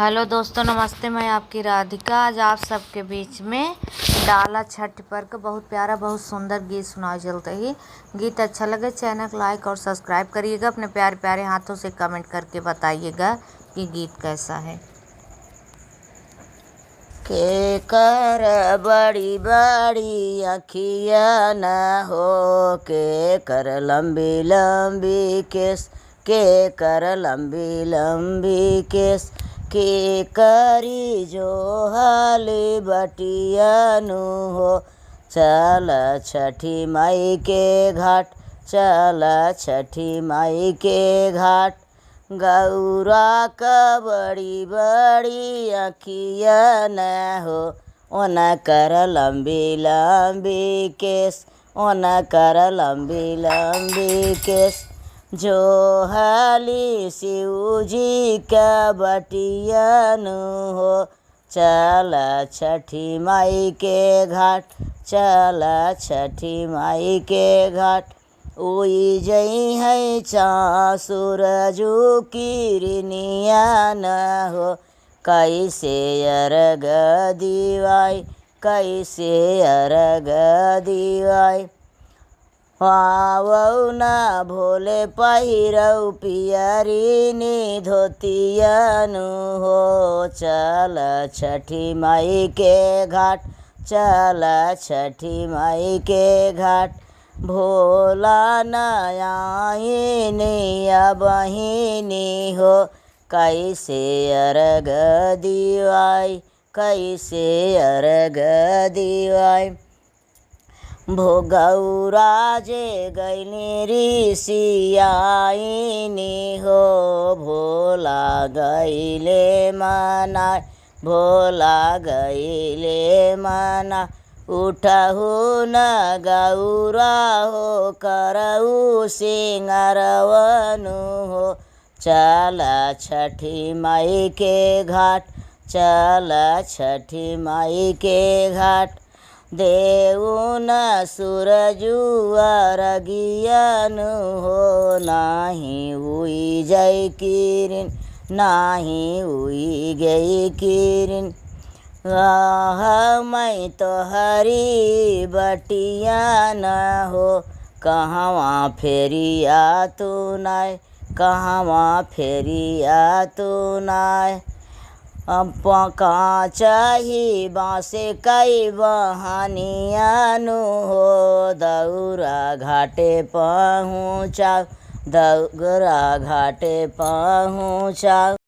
Hello दोस्तों, नमस्ते। मैं आपकी राधिका आज आप सबके बीच में डाला छठ पर का बहुत प्यारा बहुत सुंदर गीत सुनाए चलते ही। गीत अच्छा लगे चैनल को लाइक और सब्सक्राइब करिएगा। अपने प्यारे प्यारे हाथों से कमेंट करके बताइएगा कि गीत कैसा है। के कर बड़ी बड़ी अखिया न हो, के कर लंबी लंबी केस, के कर लंबी लंबी केस, के करी जो हाली बटियानु हो। चल छठी माई के घाट, चल छठी माई के घाट, गौरा का बड़ी बड़ी अखिया न हो, ओन कर लंबी लंबी केस, ओन कर लंबी लंबी केस, जो हाली शिव जी का बटियानु हो। चल छठी माई के घाट, चल छठी माई के घाट, ओई जई है सूरजू किरनिया न हो। कैसे अर्घ दिवाई, कैसे अर्घ दिवाई, पावौ न भोले पहिरौ पियरी धोतियानु हो। चल छठी माई के घाट, चल छठी माई के घाट, भोला नयाइनिया बहिनी हो। कैसे अर्घ दिवाई, कैसे अर्घ दिवाई, भोगौरा जे गैली ऋषियाइनी हो। भोला गैले मना, भोला गैले मना, उठहु न गौरा हो, करऊ सिंगरवनु हो। चल छठी माई के घाट, चल छठी माई के घाट, देऊ न सूरजू अर्घियानु हो। नाही हुई जय किरण, नाही हुई गई किरण, मैं तो हरी बटिया न हो। कहवा फेरिया तू नाय, कहवा फेरिया तू नाय, काचही बाँसे कई बहानियानु हो। दौरा घाटे पहुँचाओ, दौरा घाटे पहुँचाओ।